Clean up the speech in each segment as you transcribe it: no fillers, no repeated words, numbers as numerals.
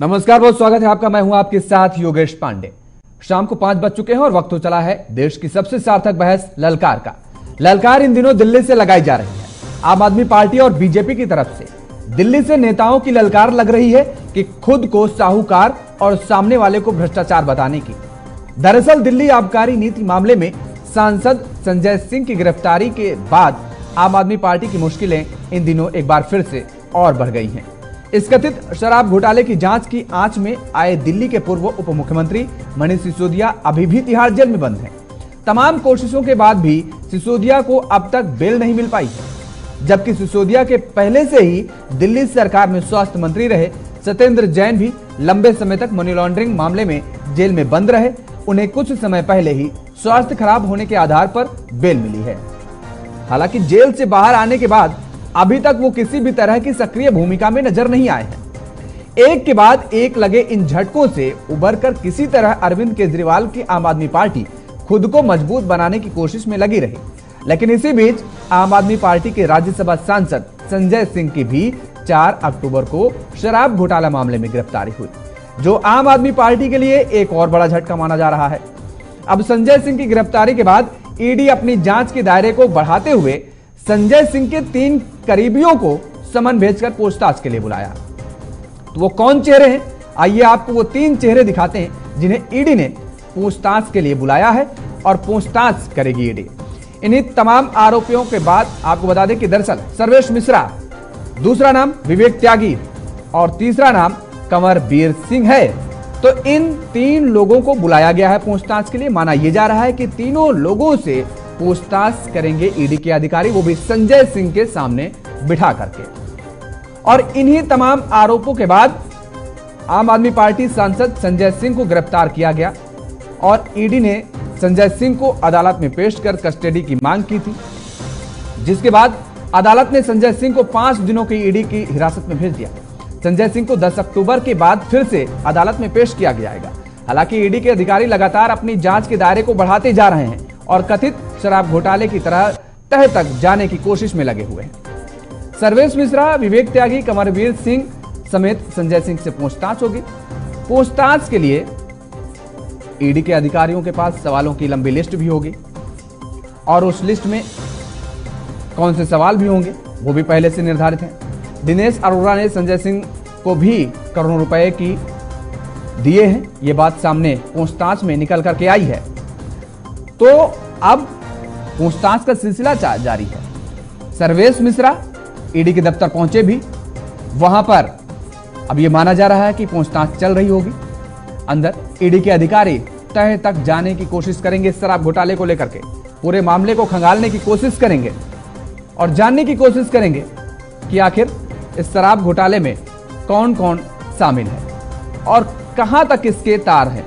नमस्कार, बहुत स्वागत है आपका। मैं हूं आपके साथ योगेश पांडे। शाम को 5 बज चुके हैं और वक्त हो चला है देश की सबसे सार्थक बहस ललकार का। ललकार इन दिनों दिल्ली से लगाई जा रही है। आम आदमी पार्टी और बीजेपी की तरफ से दिल्ली से नेताओं की ललकार लग रही है कि खुद को साहूकार और सामने वाले को भ्रष्टाचार बताने की। दरअसल दिल्ली आबकारी नीति मामले में सांसद संजय सिंह की गिरफ्तारी के बाद आम आदमी पार्टी की मुश्किलें इन दिनों एक बार फिर से और बढ़ गई हैं। इस कथित शराब घोटाले की जांच की आंच में आए दिल्ली के पूर्व उप मुख्यमंत्री मनीष सिसोदिया अभी भी तिहाड़ जेल में बंद हैं। तमाम कोशिशों के बाद भी सिसोदिया को अब तक बेल नहीं मिल पाई है, जबकि सिसोदिया के पहले से ही दिल्ली सरकार में स्वास्थ्य मंत्री रहे सत्येंद्र जैन भी लंबे समय तक मनी लॉन्ड्रिंग मामले में जेल में बंद रहे। उन्हें कुछ समय पहले ही स्वास्थ्य खराब होने के आधार पर बेल मिली है। हालांकि जेल से बाहर आने के बाद अभी तक वो किसी भी तरह की सक्रिय भूमिका में नजर नहीं आए हैं। एक के बाद एक लगे इन झटकों से उबरकर किसी तरह अरविंद केजरीवाल की आम आदमी पार्टी खुद को मजबूत बनाने की कोशिश में लगी रही। लेकिन इसी बीच आम आदमी पार्टी के राज्यसभा सांसद संजय सिंह की भी 4 अक्टूबर को शराब घोटाला मामले में गिरफ्तारी हुई, जो आम आदमी पार्टी के लिए एक और बड़ा झटका माना जा रहा है। अब संजय सिंह की गिरफ्तारी के बाद ईडी अपनी जांच के दायरे को बढ़ाते हुए संजय सिंह के 3 करीबियों को समन भेजकर पूछताछ के लिए बुलाया। तो वो कौन चेहरे हैं? आइए आपको वो 3 चेहरे दिखाते हैं जिन्हें ईडी ने पूछताछ के लिए बुलाया है और पूछताछ करेगी ईडी। इन्हीं तमाम आरोपियों के बाद आपको बता दें कि दरअसल सर्वेश मिश्रा, दूसरा नाम विवेक त्यागी और तीसरा नाम कंवरवीर सिंह है। तो इन 3 लोगों को बुलाया गया है पूछताछ के लिए। माना यह जा रहा है कि तीनों लोगों से पूछताछ करेंगे ईडी के अधिकारी, वो भी संजय सिंह के सामने बिठा करके। और इन्हीं तमाम आरोपों के बाद आम आदमी पार्टी सांसद संजय सिंह को गिरफ्तार किया गया और ईडी ने संजय सिंह को अदालत में पेश कर कस्टडी की मांग की थी, जिसके बाद अदालत ने संजय सिंह को 5 दिनों की ईडी की हिरासत में भेज दिया। संजय सिंह को 10 अक्टूबर के बाद फिर से अदालत में पेश किया जाएगा। हालांकि ईडी के अधिकारी लगातार अपनी जांच के दायरे को बढ़ाते जा रहे हैं और कथित शराब घोटाले की तरह तह तक जाने की कोशिश में लगे हुए हैं। सर्वेश मिश्रा, विवेक त्यागी, कंवरवीर सिंह समेत संजय सिंह से पूछताछ होगी। पूछताछ के लिए ईडी के अधिकारियों के पास सवालों की लंबी लिस्ट भी होगी और उस लिस्ट में कौन से सवाल भी होंगे वो भी पहले से निर्धारित हैं। दिनेश अरोड़ा ने संजय सिंह को भी करोड़ों रुपए की दिए हैं, ये बात सामने पूछताछ में निकल करके आई है। तो अब पूछताछ का सिलसिला जारी है। सर्वेश मिश्रा ईडी के दफ्तर पहुंचे भी, वहां पर अब यह माना जा रहा है कि पूछताछ चल रही होगी। अंदर ईडी के अधिकारी तह तक जाने की कोशिश करेंगे इस शराब घोटाले को लेकर के, पूरे मामले को खंगालने की कोशिश करेंगे और जानने की कोशिश करेंगे कि आखिर इस शराब घोटाले में कौन कौन शामिल है और कहां तक इसके तार हैं,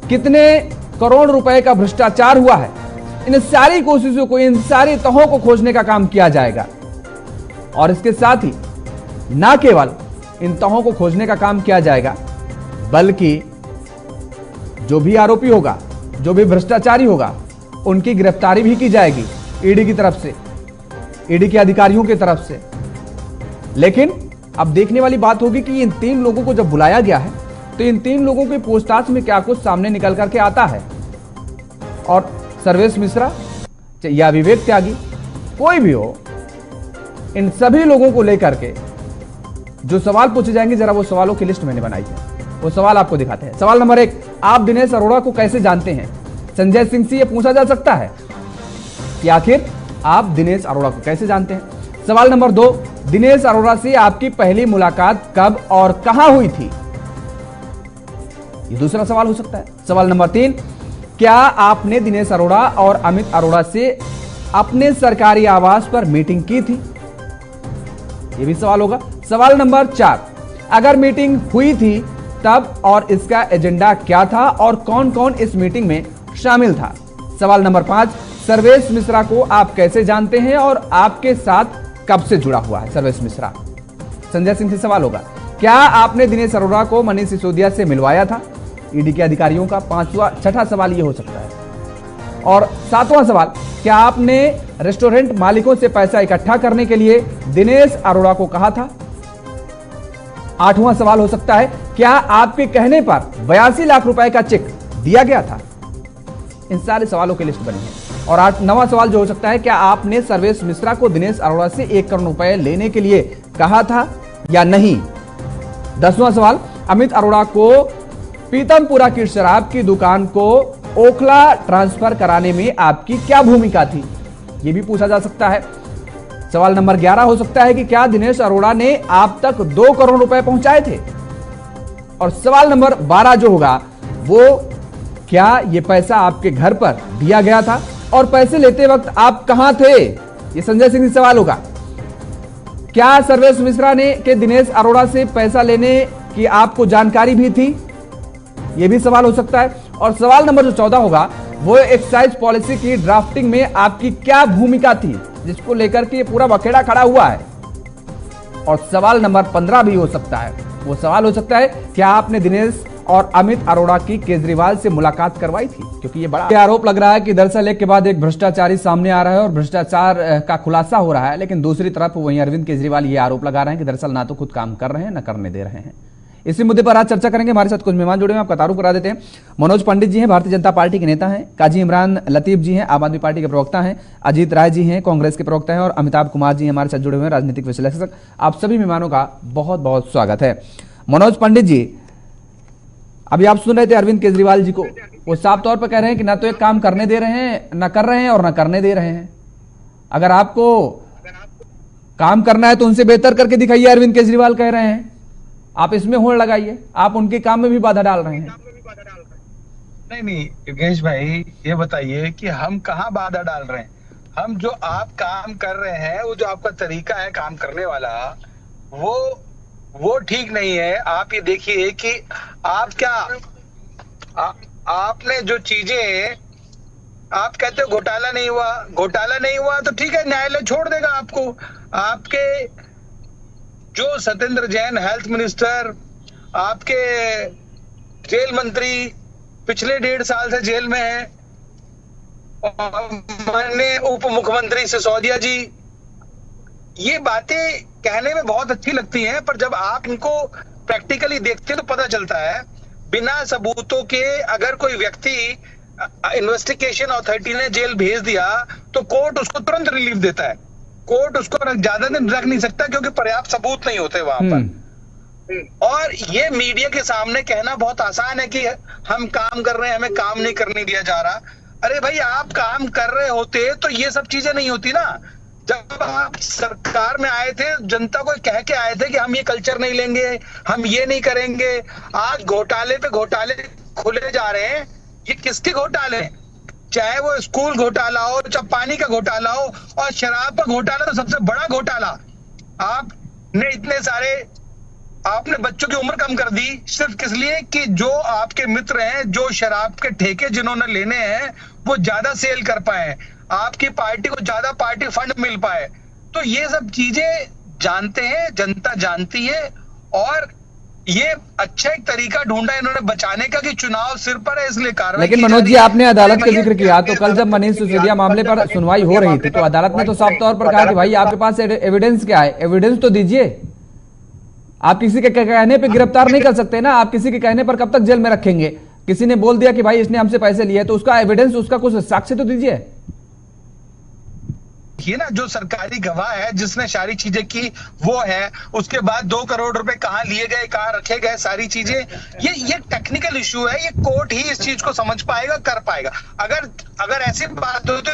कितने करोड़ रुपए का भ्रष्टाचार हुआ है। इन सारी कोशिशों को, इन सारी तहों को खोजने का काम किया जाएगा और इसके साथ ही ना केवल इन तहों को खोजने का काम किया जाएगा, बल्कि जो भी आरोपी होगा, जो भी भ्रष्टाचारी होगा, उनकी गिरफ्तारी भी की जाएगी ईडी की तरफ से, ईडी के अधिकारियों की तरफ से। लेकिन अब देखने वाली बात होगी कि इन 3 लोगों को जब बुलाया गया है तो इन 3 लोगों के पूछताछ में क्या कुछ सामने निकल करके आता है। और सर्वेश मिश्रा या विवेक त्यागी, कोई भी हो, इन सभी लोगों को लेकर के जो सवाल पूछे जाएंगे, जरा वो सवालों की लिस्ट मैंने बनाई है, वो सवाल आपको दिखाते हैं। सवाल नंबर 1, आप दिनेश अरोड़ा को कैसे जानते हैं? संजय सिंह से यह पूछा जा सकता है कि आखिर आप दिनेश अरोड़ा को कैसे जानते हैं। सवाल नंबर 2, दिनेश अरोड़ा से आपकी पहली मुलाकात कब और कहां हुई थी? ये दूसरा सवाल हो सकता है। सवाल नंबर 3, क्या आपने दिनेश अरोड़ा और अमित अरोड़ा से अपने सरकारी आवास पर मीटिंग की थी? यह भी सवाल होगा। सवाल नंबर 4, अगर मीटिंग हुई थी तब और इसका एजेंडा क्या था और कौन कौन इस मीटिंग में शामिल था? सवाल नंबर 5, सर्वेश मिश्रा को आप कैसे जानते हैं और आपके साथ कब से जुड़ा हुआ है सर्वेश मिश्रा? संजय सिंह से सवाल होगा। क्या आपने दिनेश अरोड़ा को मनीष सिसोदिया से मिलवाया था? ईडी के अधिकारियों का 6वां सवाल यह हो सकता है। और 7वां सवाल, क्या आपने रेस्टोरेंट मालिकों से पैसा इकट्ठा करने के लिए दिनेश अरोड़ा को कहा था? 8वां सवाल हो सकता है, क्या आपके कहने पर 82 लाख रुपए का चेक दिया गया था? इन सारे सवालों की लिस्ट बनी है। और 9वां सवाल जो हो सकता है, क्या आपने सर्वेश मिश्रा को दिनेश अरोड़ा से 1 करोड़ रुपए लेने के लिए कहा था या नहीं? 10वां सवाल, अमित अरोड़ा को पीतमपुरा की शराब की दुकान को ओखला ट्रांसफर कराने में आपकी क्या भूमिका थी? यह भी पूछा जा सकता है। सवाल नंबर 11 हो सकता है कि क्या दिनेश अरोड़ा ने आप तक 2 करोड़ रुपए पहुंचाए थे? और सवाल नंबर 12 जो होगा वो, क्या यह पैसा आपके घर पर दिया गया था और पैसे लेते वक्त आप कहां थे? यह संजय सिंह से सवाल होगा। क्या सर्वेश मिश्रा ने के दिनेश अरोड़ा से पैसा लेने की आपको जानकारी भी थी? यह भी सवाल हो सकता है। और सवाल नंबर जो 14 होगा वो, एक्साइज पॉलिसी की ड्राफ्टिंग में आपकी क्या भूमिका थी, जिसको लेकर के पूरा बखेड़ा खड़ा हुआ है। और सवाल नंबर 15 भी हो सकता है। वो सवाल हो सकता है, क्या आपने दिनेश और अमित अरोड़ा की केजरीवाल से मुलाकात करवाई थी? क्योंकि ये बड़ा आरोप लग रहा है कि दरअसल एक के बाद एक भ्रष्टाचारी सामने आ रहा है और भ्रष्टाचार का खुलासा हो रहा है। लेकिन दूसरी तरफ वहीं अरविंद केजरीवाल ये आरोप लगा रहे हैं कि दरअसल ना तो खुद काम कर रहे हैं ना करने दे रहे हैं। इसी मुद्दे पर आज चर्चा करेंगे। हमारे साथ कुछ मेहमान जुड़े हैं, आपका तारुफ करा देते हैं। मनोज पंडित जी हैं, भारतीय जनता पार्टी के नेता हैं। काजी इमरान लतीफ जी हैं, आम आदमी पार्टी के प्रवक्ता हैं। अजीत राय जी हैं, कांग्रेस के प्रवक्ता हैं। और अमिताभ कुमार जी हमारे साथ जुड़े हुए हैं, राजनीतिक विश्लेषक। आप सभी मेहमानों का बहुत बहुत स्वागत है। मनोज पंडित जी, अभी आप सुन रहे थे अरविंद केजरीवाल जी को, वो साफ तौर पर कह रहे हैं कि ना तो एक काम करने दे रहे हैं, ना कर रहे हैं और ना करने दे रहे हैं। अगर आपको काम करना है तो उनसे बेहतर करके दिखाइए, अरविंद केजरीवाल कह रहे हैं। आप इसमें होड़ लगाइए, आप उनके काम में भी बाधा डाल रहे हैं। नहीं योगेश भाई, ये बताइए कि हम कहाँ बाधा डाल रहे हैं? हम जो आप काम कर रहे हैं, वो जो आपका तरीका है काम करने वाला, वो ठीक नहीं है। आप ये देखिए कि आप क्या आपने जो चीजें आप कहते हो घोटाला नहीं हुआ तो ठीक है, न्यायालय छोड़ देगा आपको। आपके जो सत्येंद्र जैन हेल्थ मिनिस्टर, आपके जेल मंत्री पिछले 1.5 साल से जेल में है, और माननीय उप मुख्यमंत्री सिसोदिया जी, ये बातें कहने में बहुत अच्छी लगती हैं, पर जब आप इनको प्रैक्टिकली देखते हैं तो पता चलता है, बिना सबूतों के अगर कोई व्यक्ति इन्वेस्टिगेशन अथॉरिटी ने जेल भेज दिया तो कोर्ट उसको तुरंत रिलीफ देता है। कोर्ट उसको ज्यादा दिन रख नहीं सकता क्योंकि पर्याप्त सबूत नहीं होते वहां पर। और ये मीडिया के सामने कहना बहुत आसान है कि हम काम कर रहे हैं, हमें काम नहीं करने दिया जा रहा। अरे भाई, आप काम कर रहे होते तो ये सब चीजें नहीं होती ना। जब आप सरकार में आए थे, जनता को कह के आए थे कि हम ये कल्चर नहीं लेंगे, हम ये नहीं करेंगे। आज घोटाले पे घोटाले खुले जा रहे हैं। ये किसके घोटाले हैं? चाहे वो स्कूल घोटाला हो, चाहे पानी का घोटाला हो, और शराब का घोटाला तो सबसे बड़ा घोटाला। आपने इतने सारे आपने बच्चों की उम्र कम कर दी सिर्फ किस लिए कि जो आपके मित्र हैं, जो शराब के ठेके जिन्होंने लेने हैं, वो ज्यादा सेल कर पाए, आपकी पार्टी को ज्यादा पार्टी फंड मिल पाए। तो ये सब चीजें जानते हैं, जनता जानती है। और ये अच्छा एक तरीका ढूंढा इन्होंने बचाने का कि चुनाव सिर पर है, इसलिए कार्रवाई। लेकिन मनोज जी, आपने अदालत का जिक्र किया, तो कल जब मनीष सिसोदिया मामले पर सुनवाई हो रही थी तो अदालत ने तो साफ तौर पर कहा कि भाई आपके पास एविडेंस क्या है, एविडेंस तो दीजिए। आप किसी के कहने पे गिरफ्तार नहीं कर सकते ना। आप किसी के कहने पर कब तक जेल में रखेंगे? किसी ने बोल दिया कि भाई इसने हमसे पैसे लिए, तो उसका एविडेंस, उसका कुछ साक्ष्य तो दीजिए। ये ना, जो सरकारी गवाह है जिसने सारी चीजें की वो है। उसके बाद 2 करोड़ रुपए कहाँ लिए गए, कहाँ रखे गए, सारी चीजें, ये टेक्निकल इशू है। ये कोर्ट ही इस चीज को समझ पाएगा, कर पाएगा। अगर ऐसी बात होती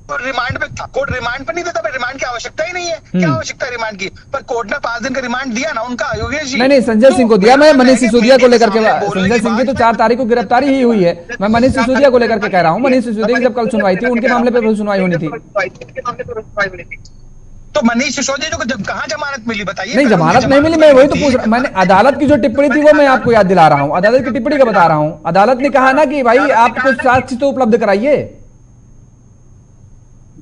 तो रिमांड पे, कोर्ट रिमांड पे नहीं देता। रिमांड की आवश्यकता ही नहीं है। क्या आवश्यकता है रिमांड की? पर कोर्ट ने 5 दिन का रिमांड दिया ना उनका, योगेश जी। नहीं, संजय सिंह को दिया। मैं मनीष सिसोदिया को लेकर के, संजय सिंह की तो 4 तारीख को गिरफ्तारी ही हुई है। मैं मनीष सिसोदिया को लेकर के कह रहा हूँ। मनीष सिसोदिया की जब कल सुनवाई थी, उनके मामले पर सुनवाई होनी थी। तो मनीष सिसोदिया को जब कहाँ जमानत मिली बताइए? नहीं, जमानत नहीं मिली। मैं वही तो पूछ रहा, मैंने अदालत की जो टिप्पणी थी वो मैं आपको याद दिला रहा हूँ। अदालत की टिप्पणी का बता रहा हूँ। अदालत ने कहा ना कि भाई आप कुछ साक्ष्य तो उपलब्ध कराइए।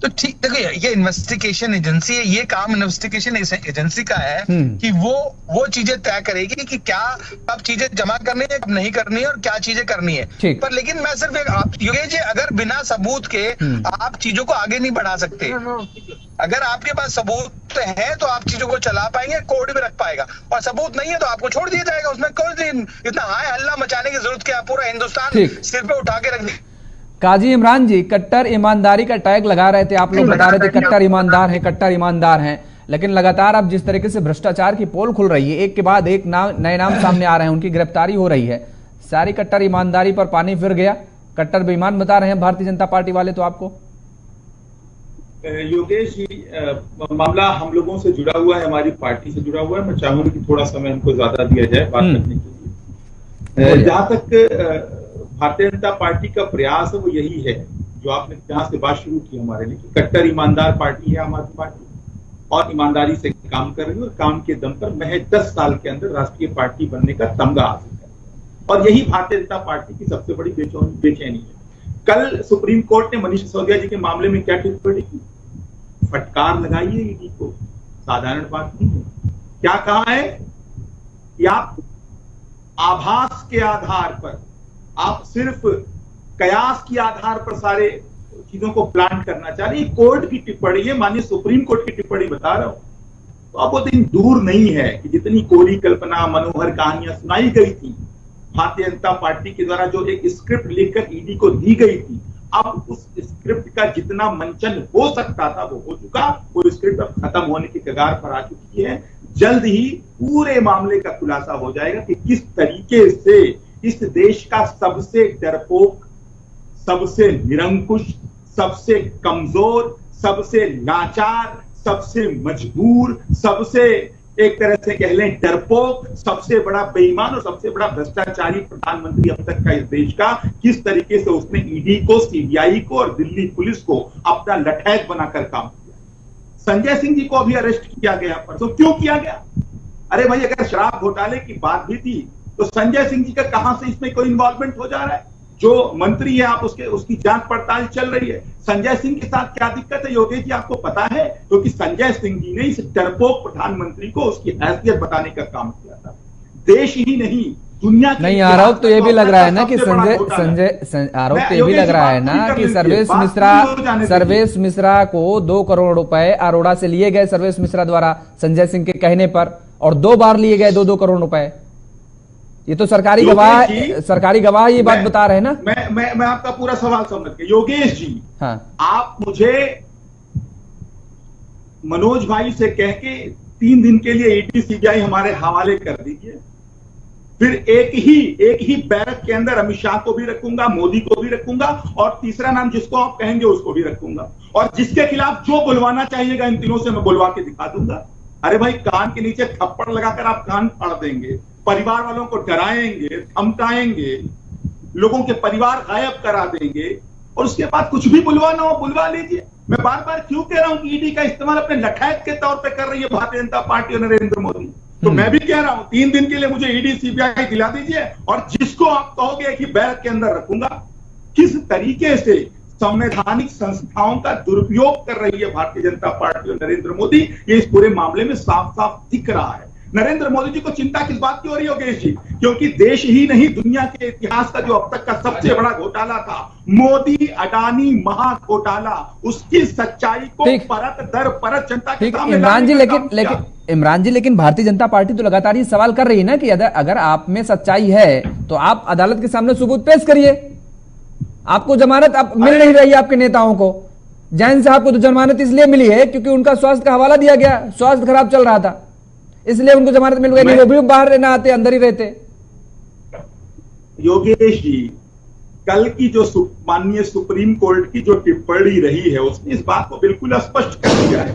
तो ठीक देखिए, ये इन्वेस्टिगेशन एजेंसी है, ये काम इन्वेस्टिगेशन एजेंसी का है कि वो चीजें तय करेगी कि क्या अब चीजें जमा करनी है, कब नहीं करनी है और क्या चीजें करनी है। पर लेकिन मैं सिर्फ आप योगेश जी, अगर बिना सबूत के आप चीजों को आगे नहीं बढ़ा सकते। अगर आपके पास सबूत है तो आप चीजों को चला पाएंगे, कोर्ट भी रख पाएगा, और सबूत नहीं है तो आपको छोड़ दिया जाएगा। उसमें कोई इतना हाय हल्ला मचाने की जरूरत क्या, पूरा हिंदुस्तान सिर पे उठा के रख दिया। काजी इमरान जी, कट्टर ईमानदारी का टैग लगा रहे थे आप लोग, बता रहे थे कट्टर ईमानदार हैं, कट्टर ईमानदार हैं, लेकिन लगातार अब जिस तरीके से भ्रष्टाचार की पोल खुल रही है, एक के बाद एक नए नाम सामने आ रहे हैं, उनकी गिरफ्तारी हो रही है, सारी कट्टर ईमानदारी पर पानी फिर गया, कट्टर बेईमान बता रहे हैं भारतीय जनता पार्टी वाले तो आपको। योगेश जी, मामला हम लोगों से जुड़ा हुआ है, हमारी पार्टी से जुड़ा हुआ है। मैं चाहूंगा कि थोड़ा समय हमको ज्यादा दिया जाए बात करने के लिए। जहां तक भारतीय जनता पार्टी का प्रयास है वो यही है, जो आपने जहां से बात शुरू की हमारे लिए, कट्टर ईमानदार पार्टी है आम आदमी पार्टी, और ईमानदारी से काम कर रही है और काम के दम पर महज 10 साल के अंदर राष्ट्रीय पार्टी बनने का तमगा हासिल कर, और यही भारतीय जनता पार्टी की सबसे बड़ी बेचैनी है। कल सुप्रीम कोर्ट ने मनीष सिसोदिया जी के मामले में क्या टिप्पणी की? फटकार लगाई है ईडी को, साधारण बात नहीं है। क्या कहा है कि आप आभास के आधार पर, आप सिर्फ कयास के आधार पर सारे चीजों को प्लान करना चाह रहे हैं। कोर्ट की टिप्पणी है, माननीय सुप्रीम कोर्ट की टिप्पणी बता रहा हूं। तो अब वो दिन दूर नहीं है कि जितनी कोरी कल्पना, मनोहर कहानियां सुनाई गई थी भारतीय जनता पार्टी के द्वारा, जो एक स्क्रिप्ट लिखकर ईडी को दी गई थी, अब उस स्क्रिप्ट का जितना मंचन हो सकता था वो हो चुका। वो स्क्रिप्ट अब खत्म होने की कगार पर आ चुकी है। जल्द ही पूरे मामले का खुलासा हो जाएगा कि किस तरीके से इस देश का सबसे डरपोक, सबसे निरंकुश, सबसे कमजोर, सबसे लाचार, सबसे मजबूर, सबसे एक तरह से कह लें डरपोक, सबसे बड़ा बेईमान और सबसे बड़ा भ्रष्टाचारी प्रधानमंत्री अब तक का इस देश का, किस तरीके से उसने ईडी को, सीबीआई को और दिल्ली पुलिस को अपना लठैत बनाकर काम किया। संजय सिंह जी को अभी अरेस्ट किया गया, पर तो क्यों किया गया? अरे भाई, अगर शराब घोटाले की बात भी थी तो संजय सिंह जी का कहां से इसमें कोई इन्वॉल्वमेंट हो जा रहा है? जो मंत्री है आप उसकी जांच पड़ताल चल रही है। संजय सिंह के साथ क्या दिक्कत है योगेश जी, आपको पता है? क्योंकि संजय सिंह जी ने इस डरपोक प्रधानमंत्री को उसकी हैसियत बताने का काम किया था। देश ही नहीं, दुनिया नहीं, आरोप तो ये भी लग रहा है ना कि आरोप तो ये भी लग रहा है ना कि सर्वेश मिश्रा को 2 करोड़ रुपए अरोड़ा से लिए गए, सर्वेश मिश्रा द्वारा संजय सिंह के कहने पर, और 2 बार लिए गए 2-2 करोड़ रुपए। ये तो सरकारी गवाह ये बात बता रहे हैं ना। मैं आपका पूरा सवाल समझ गया योगेश जी। हाँ। आप मुझे मनोज भाई से कह के 3 दिन के लिए ईडी सीबीआई हमारे हवाले कर दीजिए, फिर एक ही बैरक के अंदर अमित शाह को भी रखूंगा, मोदी को भी रखूंगा, और तीसरा नाम जिसको आप कहेंगे उसको भी रखूंगा, और जिसके खिलाफ जो बुलवाना चाहिएगा इन तीनों से मैं बुलवा के दिखा दूंगा। अरे भाई, कान के नीचे थप्पड़ लगाकर आप कान फाड़ देंगे, परिवार वालों को डराएंगे, धमकाएंगे, लोगों के परिवार गायब करा देंगे, और उसके बाद कुछ भी बुलवाना हो बुलवा लीजिए। मैं बार बार क्यों कह रहा हूं कि ईडी का इस्तेमाल अपने लठैत के तौर पे कर रही है भारतीय जनता पार्टी और नरेंद्र मोदी। तो मैं भी कह रहा हूं 3 दिन के लिए मुझे ईडी सीबीआई दिला दीजिए, और जिसको आप कहोगे कि बैरक के अंदर रखूंगा। किस तरीके से संवैधानिक संस्थाओं का दुरुपयोग कर रही है भारतीय जनता पार्टी और नरेंद्र मोदी, ये इस पूरे मामले में साफ साफ दिख रहा है। नरेंद्र मोदी जी को चिंता किस बात की हो रही है योगेश जी? क्योंकि देश ही नहीं, दुनिया के इतिहास का जो अब तक का सबसे बड़ा घोटाला था, मोदी अडानी महा घोटाला, उसकी सच्चाई को परत दर परत जनता के सामने इमरान जी, लेकिन भारतीय जनता पार्टी तो लगातार ये सवाल कर रही है ना कि अगर आप में सच्चाई है तो आप अदालत के सामने सबूत पेश करिए। आपको जमानत अब मिल नहीं रही है आपके नेताओं को। जैन साहब को तो जमानत इसलिए मिली है क्योंकि उनका स्वास्थ्य का हवाला दिया गया, स्वास्थ्य खराब चल रहा था, इसलिए उनको जमानत मिल गई। नहीं वो भी बाहर ना आते, अंदर ही रहते। योगेश जी, कल की जो माननीय सुप्रीम कोर्ट की जो टिप्पणी रही है उसने इस बात को बिल्कुल स्पष्ट कर दिया है,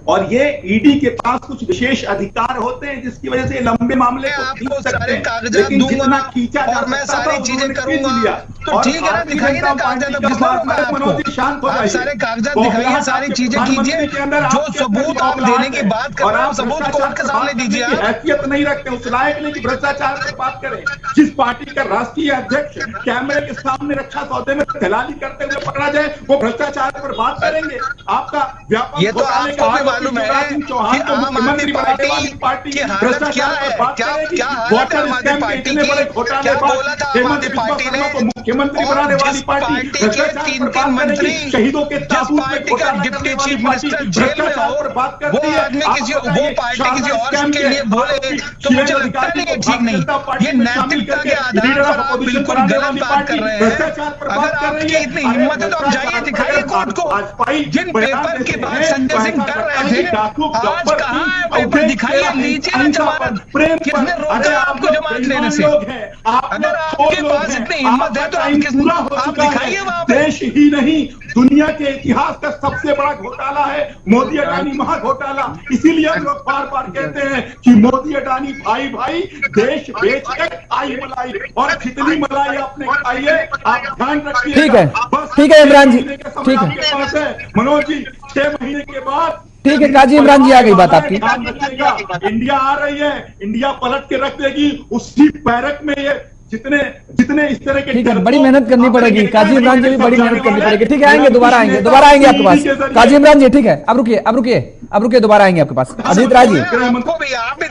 और ये ईडी के पास कुछ विशेष अधिकार होते हैं जिसकी वजह से लंबे मामले को आपको सारे कागजात दूंगा खींचा और मैं सारी चीजें करूंगा, और ठीक है ना, भारतीय दिखाइए जनता ना कागजात, पार्टी अब का किसने रोका मानसिक आपको? मनोज जी शांत हो आप जाइए। सारे कागजात तो दिखाइए, यहाँ सारी आपके चीजें प्रधानमंत्री कीजिए, के अंदर जो आपके अंदर सबूत आप बौखलाहट देने की है। बात कर और रहे हैं, आप सबूत भ्रष्टाचार कोर्ट के पर सामने बात करने दीजिए की आप। हैसियत नहीं रखते, उस लायक नहीं कि भ्रष्टाचार पर बात करें। जिस पार्टी का राष्ट्रीय अध्यक्ष कैमरे के सामने रक्षा सौदे में दलाली करते हुए पकड़ा जाए, वो भ्रष्टाचार पर बात करेंगे। आपका व्यापक ये तो घोटाले का आपको भी आरोपी मालूम शिवराज है सिंह कि चौहान को आम आदमी मुख्यमंत्री बनाने वाली पार्टी पार्टी की हालत क्या भ्रष्टाचार पर है, बात क्या करेगी। क्या हालत है वाटर आम आदमी स्कैम के पार्टी इतने की? बड़े क्या घोटालेबाज बोला था आम हेमंत आदमी बिस्वा पार्टी शर्मा ने? को मुख्यमंत्री और बनाने वाली जिस पार्टी पार्टी के भ्रष्टाचार पर 3-3 बात करेगी। मंत्री, शहीदों के जिस ताबूत में पार्टी का घोटाला करने डिप्टी वाली चीफ पार्टी मिनिस्टर जेल में भ्रष्टाचार हो, पर बात वो करती है। आदमी आप किसी वो बताइए, पार्टी किसी शारदा और स्कैम के लिए बोले आरोपी तो मुझे सुरेंद्र लगता अधिकारी नहीं को है ठीक भारतीय नहीं। जनता ये पार्टी में शामिल नैतिकता करके के आधार लीडर पर ऑफ आप अपोजिशन बिल्कुल बनाने गलत वाली बात पार्टी कर रहे हैं। भ्रष्टाचार पर अगर बात कर रही आपकी है। इतनी अरे हिम्मत है तो आप जाइए, भ्रष्टाचार पर दिखाइए अगर कोर्ट को। भाजपाई जिन बयान पेपर की देते बात हैं, संजय तो सिंह ऐसा कर लगता रहे है कि थे, डाकू आज गब्बर कहाँ सिंह है पेपर? अवधेश दिखाइए, के लीजिए ना अहिंसा पर, जमानत। प्रेम पर। किसने रोका अरे आप आपको लोग जमानत लेने बेईमान से? लोग हैं, आप अगर लोग आपके चोर लोग पास हैं। इतनी हिम्मत है आपका तो टाइम पूरा हो आप चुका दिखाइए है। वहां पे। देश ही नहीं, दुनिया के इतिहास का सबसे बड़ा घोटाला है मोदी अडानी महाघोटाला। इसीलिए हम लोग बार बार कहते हैं कि मोदी अडानी भाई भाई देश बेच कर खाई मलाई, और जितनी मलाई आपने खाई है आप ध्यान रखिएगा। ठीक है, बस ठीक है इमरान जी, 6 महीने का समय ठीक है, आपके पास है मनोज जी। 6 महीने के बाद ठीक है काजी इमरान जी, आ गई बात आपकी। ध्यान रखिएगा, इंडिया आ रही है, इंडिया पलट के रख देगी। उसी बैरक में ये जितने जितने इस तरह के ठीक है, डरपोक बड़ी मेहनत करनी पड़ेगी काजी इमरान जी, भी बड़ी मेहनत करनी पड़ेगी। ठीक है, आएंगे, दोबारा आएंगे, दोबारा आएंगे आपके पास काजी इमरान जी। ठीक है, अब रुकिए, अब रुकिए, अब रुकिए, दोबारा आएंगे आपके पास। अजीत राय जी,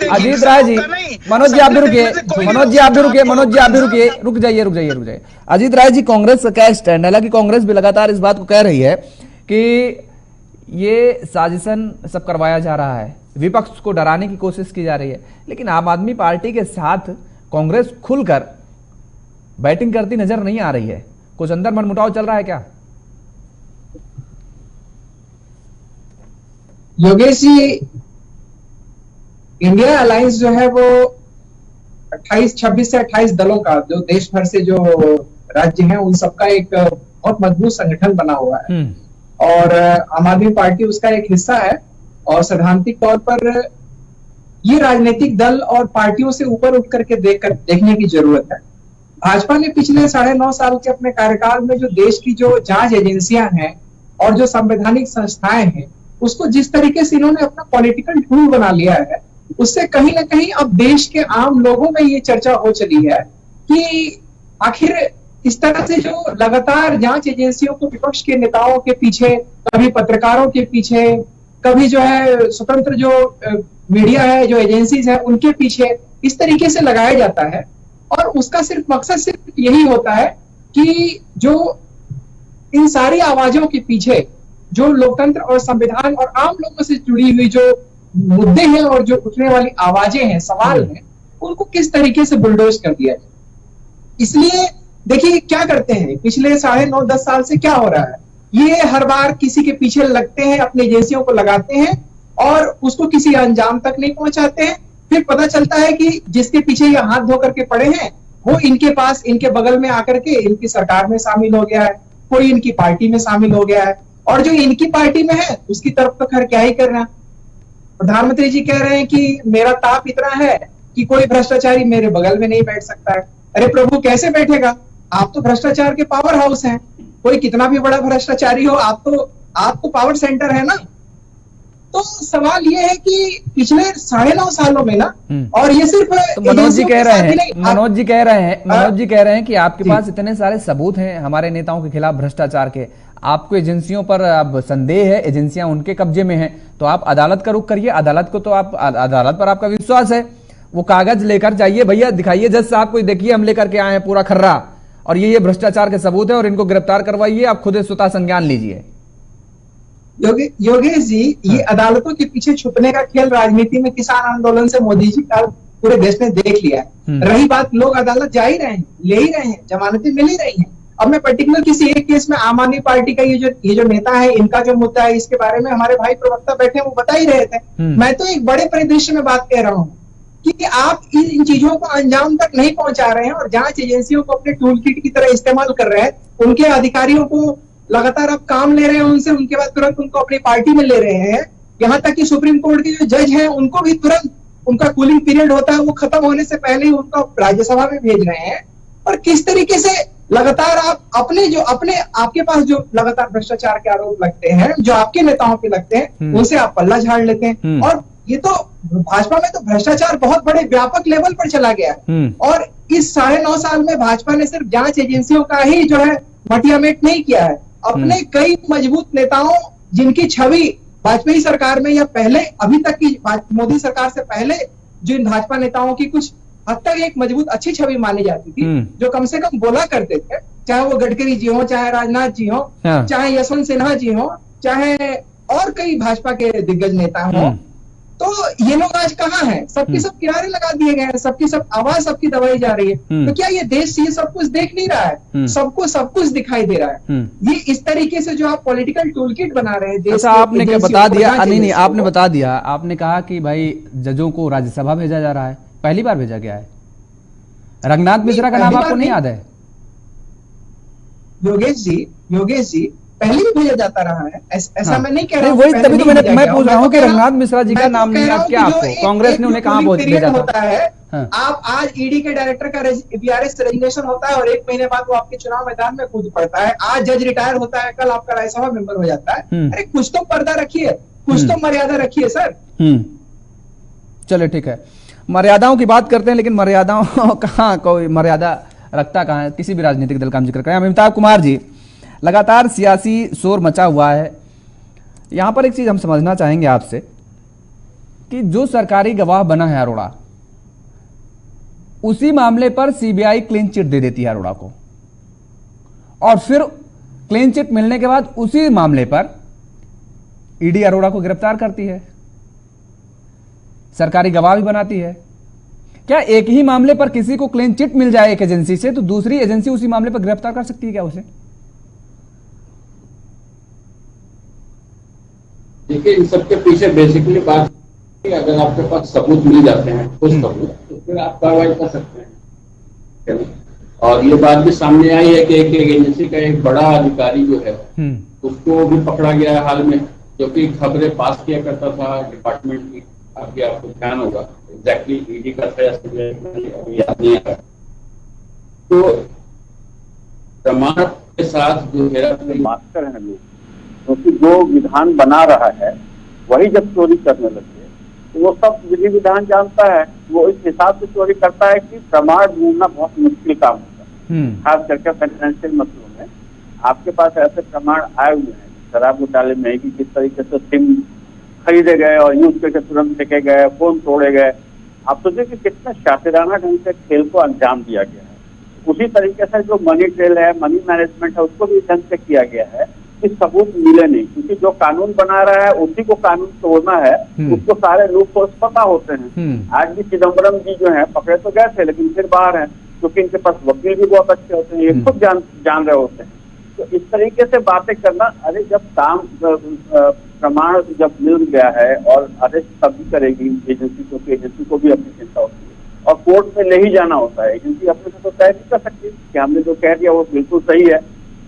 अजीत राय जी, मनोज जी आप भी रुकिए, मनोज जी आप भी रुकिए, मनोज जी आप भी रुकिए, रुक जाइए, रुक जाइए, रुक जाइए। अजीत राय जी, कांग्रेस का क्या स्टैंड है? हालांकि कांग्रेस भी लगातार इस बात को कह रही है कि ये साजिशन सब करवाया जा रहा है, विपक्ष को डराने की कोशिश की जा रही है, लेकिन आम आदमी पार्टी के साथ कांग्रेस खुलकर बैटिंग करती नजर नहीं आ रही है। कुछ अंदर मनमुटाव चल रहा है क्या? योगेश जी, इंडिया अलायंस जो है वो 26 से 28 दलों का, जो देश भर से जो राज्य हैं उन सबका एक बहुत मजबूत संगठन बना हुआ है, और आम आदमी पार्टी उसका एक हिस्सा है। और सैद्धांतिक तौर पर ये राजनीतिक दल और पार्टियों से ऊपर उठ करके देखने की जरूरत है। भाजपा ने पिछले 9.5 साल के अपने कार्यकाल में जो देश की जो जांच एजेंसियां हैं और जो संवैधानिक संस्थाएं हैं, उसको जिस तरीके से इन्होंने अपना पॉलिटिकल टूल बना लिया है, उससे कहीं ना कहीं अब देश के आम लोगों में ये चर्चा हो चली है कि आखिर इस तरह से जो लगातार जांच एजेंसियों को विपक्ष के नेताओं के पीछे, कभी पत्रकारों के पीछे, कभी जो है स्वतंत्र जो मीडिया है, जो एजेंसीज है, उनके पीछे इस तरीके से लगाया जाता है। और उसका सिर्फ मकसद सिर्फ यही होता है कि जो इन सारी आवाजों के पीछे जो लोकतंत्र और संविधान और आम लोगों से जुड़ी हुई जो मुद्दे हैं और जो उठने वाली आवाजें हैं, सवाल हैं, उनको किस तरीके से बुलडोज कर दिया जाए। इसलिए देखिए क्या करते हैं, पिछले 9.5-10 साल से क्या हो रहा है, ये हर बार किसी के पीछे लगते हैं, अपनी एजेंसियों को लगाते हैं और उसको किसी अंजाम तक नहीं पहुंचाते हैं। फिर पता चलता है कि जिसके पीछे ये हाथ धो करके पड़े हैं, वो इनके पास, इनके बगल में आकर के इनकी सरकार में शामिल हो गया है, कोई इनकी पार्टी में शामिल हो गया है, और जो इनकी पार्टी में है उसकी तरफ तो खैर क्या ही करना। प्रधानमंत्री जी कह रहे हैं कि मेरा ताप इतना है कि कोई भ्रष्टाचारी मेरे बगल में नहीं बैठ सकता है। अरे प्रभु, कैसे बैठेगा? आप तो भ्रष्टाचार के पावर हाउस हैं, कोई कितना भी बड़ा भ्रष्टाचारी हो, आप तो पावर सेंटर है ना। तो सवाल ये है कि पिछले 9.5 सालों में ना, और ये सिर्फ तो मनोज जी कह रहे हैं कि आपके पास इतने सारे सबूत हैं हमारे नेताओं के खिलाफ भ्रष्टाचार के, आपको एजेंसियों पर अब संदेह है, एजेंसियां उनके कब्जे में हैं, तो आप अदालत का रुख करिए। अदालत को तो आप, अदालत पर आपका विश्वास है, वो कागज लेकर जाइए भैया, दिखाइए जज साहब को, देखिए हम लेकर के आए हैं पूरा खर्रा, और ये भ्रष्टाचार के सबूत है, और इनको गिरफ्तार करवाइए, आप खुद स्वतः संज्ञान लीजिए। योगेश जी, ये अदालतों के पीछे छुपने का खेल राजनीति में किसान आंदोलन से मोदी जी का पूरे देश ने देख लिया है। रही बात, लोग अदालत जा ही रहे हैं, ले ही रहे हैं, जमानतें मिल ही रही हैं। अब मैं पर्टिकुलर किसी एक केस में आम आदमी पार्टी का ये जो नेता है, इनका जो मुद्दा है, इसके बारे में हमारे भाई प्रवक्ता बैठे वो बता ही रहे थे। मैं तो एक बड़े परिदृश्य में बात कह रहा हूँ कि आप इन चीजों को अंजाम तक नहीं पहुंचा रहे हैं और जांच एजेंसियों को अपने टूल किट की तरह इस्तेमाल कर रहे हैं। उनके अधिकारियों को लगातार आप काम ले रहे हैं उनसे, उनके बाद तुरंत उनको अपनी पार्टी में ले रहे हैं। यहाँ तक कि सुप्रीम कोर्ट के जो जज हैं, उनको भी तुरंत उनका कूलिंग पीरियड होता है, वो खत्म होने से पहले ही उनको राज्यसभा में भेज रहे हैं। और किस तरीके से लगातार आप अपने आपके पास जो लगातार भ्रष्टाचार के आरोप लगते हैं, जो आपके नेताओं पे लगते हैं, उनसे आप पल्ला झाड़ लेते हैं। और ये तो भाजपा में तो भ्रष्टाचार बहुत बड़े व्यापक लेवल पर चला गया है। और इस 9.5 साल में भाजपा ने सिर्फ जांच एजेंसियों का ही जो है मटियामेट नहीं किया है, अपने कई मजबूत नेताओं जिनकी छवि वाजपेयी सरकार में या पहले अभी तक की मोदी सरकार से पहले जिन भाजपा नेताओं की कुछ हद तक एक मजबूत अच्छी छवि मानी जाती थी, जो कम से कम बोला करते थे, चाहे वो गडकरी जी हो, चाहे राजनाथ जी हो, चाहे यशवंत सिन्हा जी हो, चाहे और कई भाजपा के दिग्गज नेता हो, तो ये लोग आज कहाँ हैं? सबकी सब किनारे लगा दिए गए हैं, सबकी सब आवाज सबकी दबाई जा रही है। तो क्या ये देश ये सब कुछ देख नहीं रहा है? सबको सब कुछ दिखाई दे रहा है। ये इस तरीके से जो आप पॉलिटिकल टूल किट बना रहे हैं, अच्छा आपने क्या बता दिया? नहीं, आपने बता दिया, आपने कहा कि भाई जजों को राज्यसभा भेजा जा रहा है, पहली बार भेजा गया है। रंगनाथ मिश्रा का नाम आपको नहीं याद है? योगेश जी पहले भी भेजा जाता रहा है, ऐसा मैं नहीं कह रहा हूं। वही तभी तो मैं पूछ रहा हूँ कि रंगनाथ मिश्रा जी का नाम नहीं याद क्या आपको? कांग्रेस ने उन्हें कहाँ भेजा होता है? आप आज ईडी के डायरेक्टर का वीआरएस रेजिग्नेशन होता है और 1 महीने बाद वो आपके चुनाव मैदान में कूद पड़ता है। आज जज रिटायर होता है, कल आपका राज्यसभा मेंबर हो जाता है। अरे कुछ तो पर्दा रखिए, कुछ तो मर्यादा रखिए सर। चलिए ठीक है, मर्यादाओं की बात करते हैं, लेकिन मर्यादाओं कहाँ कोई मर्यादा रखता कहाँ है? किसी भी राजनीतिक दल का हम जिक्र करें। अमिताभ कुमार जी, लगातार सियासी शोर मचा हुआ है। यहां पर एक चीज हम समझना चाहेंगे आपसे कि जो सरकारी गवाह बना है अरोड़ा, उसी मामले पर सीबीआई क्लीन चिट दे देती है अरोड़ा को, और फिर क्लीन चिट मिलने के बाद उसी मामले पर ईडी अरोड़ा को गिरफ्तार करती है, सरकारी गवाह भी बनाती है। क्या एक ही मामले पर किसी को क्लीन चिट मिल जाए एक एजेंसी से, तो दूसरी एजेंसी उसी मामले पर गिरफ्तार कर सकती है क्या उसे? देखिए, इन सबके पीछे बेसिकली बात, अगर आपके पास सबूत मिल जाते हैं, कुछ सबूत, तो फिर आप कार्रवाई कर सकते हैं। और ये बात भी सामने आई है कि एक एजेंसी का एक बड़ा अधिकारी जो है उसको भी पकड़ा गया है हाल में, जो कि खबरें पास किया करता था डिपार्टमेंट की। आपके आपको ध्यान होगा, एग्जैक्टली ईडी का था अभी याद नहीं आ रहा। तो प्रमाण के साथ जो हेराफेरी मास्टर है लोग, क्योंकि जो विधान बना रहा है वही जब चोरी करने लगे तो वो सब विधि विधान जानता है, वो इस हिसाब से चोरी करता है कि प्रमाण ढूंढना बहुत मुश्किल काम होता है। खास करके फाइनेंशियल मसलों में आपके पास ऐसे प्रमाण आए हुए हैं शराब घोटाले में कि किस तरीके से सिम खरीदे गए और यूज करके तुरंत फेंके गए, फोन तोड़े गए। आप सोचिए कि कितना शातिराना ढंग से खेल को अंजाम दिया गया है। उसी तरीके से जो मनी ट्रेल है, मनी मैनेजमेंट है, उसको भी ढंग से किया गया है कि सबूत मिले नहीं, क्योंकि जो कानून बना रहा है उसी को कानून तोड़ना है, उसको सारे लूप होल्स पता होते हैं। आज भी चिदम्बरम जी जो है पकड़े तो गए थे, लेकिन फिर बाहर हैं, क्योंकि इनके पास वकील भी बहुत अच्छे होते हैं, ये खुद जान रहे होते हैं। तो इस तरीके से बातें करना, अरे जब काम प्रमाण जब मिल गया है और अरेस्ट तभी करेगी एजेंसी, क्योंकि एजेंसी को भी अपनी चिंता होती है और कोर्ट में ले ही जाना होता है। एजेंसी अपने से तो तय नहीं कर सकती कि हमने जो कह दिया वो बिल्कुल सही है,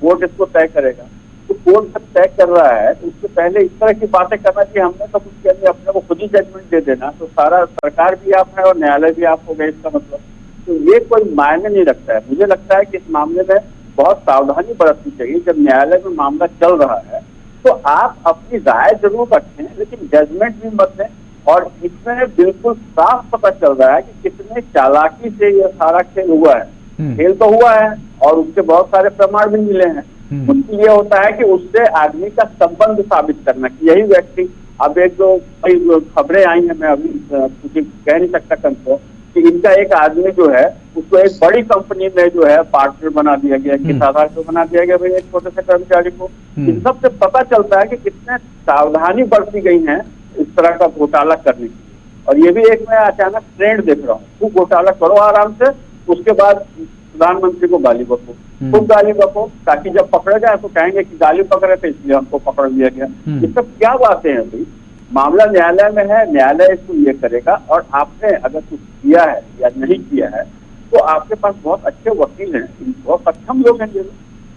कोर्ट इसको तय करेगा। तो कोर्ट जब तय कर रहा है तो उससे पहले इस तरह की बातें करना कि हमने तो कुछ किया नहीं, अपने को खुद ही जजमेंट दे देना, तो सारा सरकार भी आप है और न्यायालय भी आप हो गए, इसका मतलब तो ये कोई मायने नहीं रखता है। मुझे लगता है कि इस मामले में बहुत सावधानी बरतनी चाहिए। जब न्यायालय में मामला चल रहा है तो आप अपनी राय जरूर रखें, लेकिन जजमेंट भी मत दें। और इसमें बिल्कुल साफ पता चल रहा है कि कितने चालाकी से यह सारा खेल हुआ है। खेल तो हुआ है और उसके बहुत सारे प्रमाण भी मिले हैं। मुश्किल ये होता है कि उससे आदमी का संबंध साबित करना कि यही व्यक्ति, अब एक जो खबरें आई हैं, मैं अभी कुछ कह नहीं सकता कंफर्म, कि इनका एक आदमी जो है उसको एक बड़ी कंपनी में जो है पार्टनर बना दिया गया, किस आधार पर बना दिया गया भाई, एक छोटे से कर्मचारी को। इन सब से पता चलता है कि कितने सावधानी बरती गई है इस तरह का घोटाला करने की। और ये भी एक मैं अचानक ट्रेंड देख रहा हूँ, खूब घोटाला करो आराम से, उसके बाद प्रधानमंत्री को गाली बको, खूब गाली बको, ताकि जब पकड़े जाए तो कहेंगे कि गाली पकड़े थे इसलिए हमको पकड़ लिया गया। ये सब क्या बातें हैं भाई? मामला न्यायालय में है, न्यायालय इसको ये करेगा। और आपने अगर कुछ किया है या नहीं किया है तो आपके पास बहुत अच्छे वकील हैं, बहुत सक्षम लोग हैं,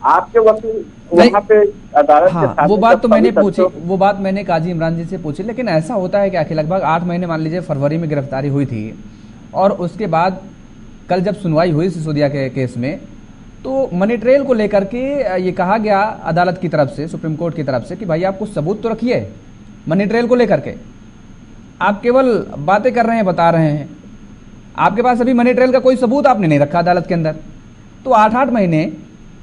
आपके वकील वहाँ पे अदालत के साथ। वो बात तो मैंने पूछी, वो बात मैंने काजी इमरान जी से पूछी, लेकिन ऐसा होता है क्या कि लगभग 8 महीने, मान लीजिए फरवरी में गिरफ्तारी हुई थी और उसके बाद कल जब सुनवाई हुई सिसोदिया के केस में तो मनी ट्रेल को लेकर के ये कहा गया अदालत की तरफ से, सुप्रीम कोर्ट की तरफ से, कि भाई आप कुछ सबूत तो रखिए मनी ट्रेल को लेकर के। आप केवल बातें कर रहे हैं, बता रहे हैं, आपके पास अभी मनी ट्रेल का कोई सबूत आपने नहीं रखा अदालत के अंदर। तो 8-8 महीने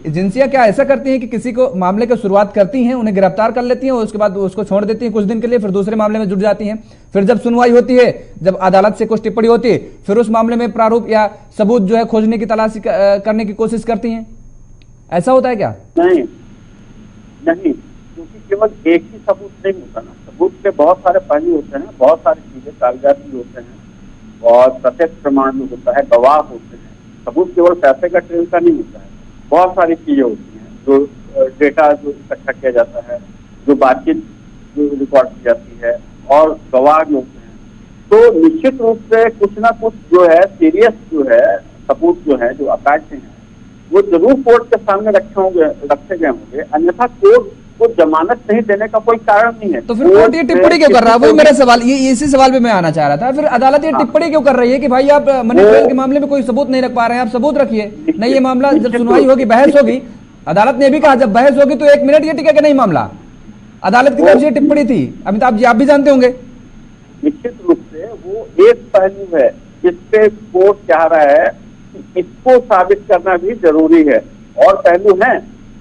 एजेंसियां क्या ऐसा करती हैं कि किसी को मामले की शुरुआत करती हैं, उन्हें गिरफ्तार कर लेती हैं और उसके बाद उसको छोड़ देती हैं कुछ दिन के लिए, फिर दूसरे मामले में जुट जाती हैं। फिर जब सुनवाई होती है, जब अदालत से कुछ टिप्पणी होती है, फिर उस मामले में प्रारूप या सबूत जो है खोजने की तलाशी करने की कोशिश करती हैं। ऐसा होता है क्या? नहीं, क्योंकि केवल एक ही सबूत नहीं होता ना, सबूत के बहुत सारे पहलू होते हैं, बहुत सारी चीजें, कागजात भी होते हैं और प्रत्यक्ष प्रमाण भी होता है, गवाह होते हैं। सबूत केवल पैसे का ट्रेल का नहीं होता है, बहुत सारी चीजें होती हैं, जो डेटा जो इकट्ठा किया जाता है, जो बातचीत जो रिकॉर्ड की जाती है और गवाह भी होते हैं। तो निश्चित रूप से कुछ ना कुछ जो है सीरियस जो है सबूत जो है, जो अकाट्य हैं, वो जरूर कोर्ट के सामने रखे गए होंगे, अन्यथा कोर्ट को जमानत नहीं देने का कोई कारण नहीं है। तो फिर कोर्ट ये टिप्पणी क्यों कर रहा है? वही मेरा सवाल, ये इसी सवाल पे मैं आना चाह रहा था। फिर अदालत ये टिप्पणी क्यों कर रही है कि भाई आप मनी ट्रेल के मामले में कोई सबूत नहीं रख पा रहे हैं, आप सबूत रखिए। नहीं, ये मामला जब सुनवाई होगी, बहस होगी, अदालत ने भी कहा जब बहस होगी तो 1 मिनट ये टिकेगा नहीं मामला। अदालत की तरफ से टिप्पणी थी, अमिताभ जी आप भी जानते होंगे। निश्चित रूप से वो एक पहलू है जिसपे कोर्ट चाह रहा है कि इसको साबित करना भी जरूरी है, और पहलू है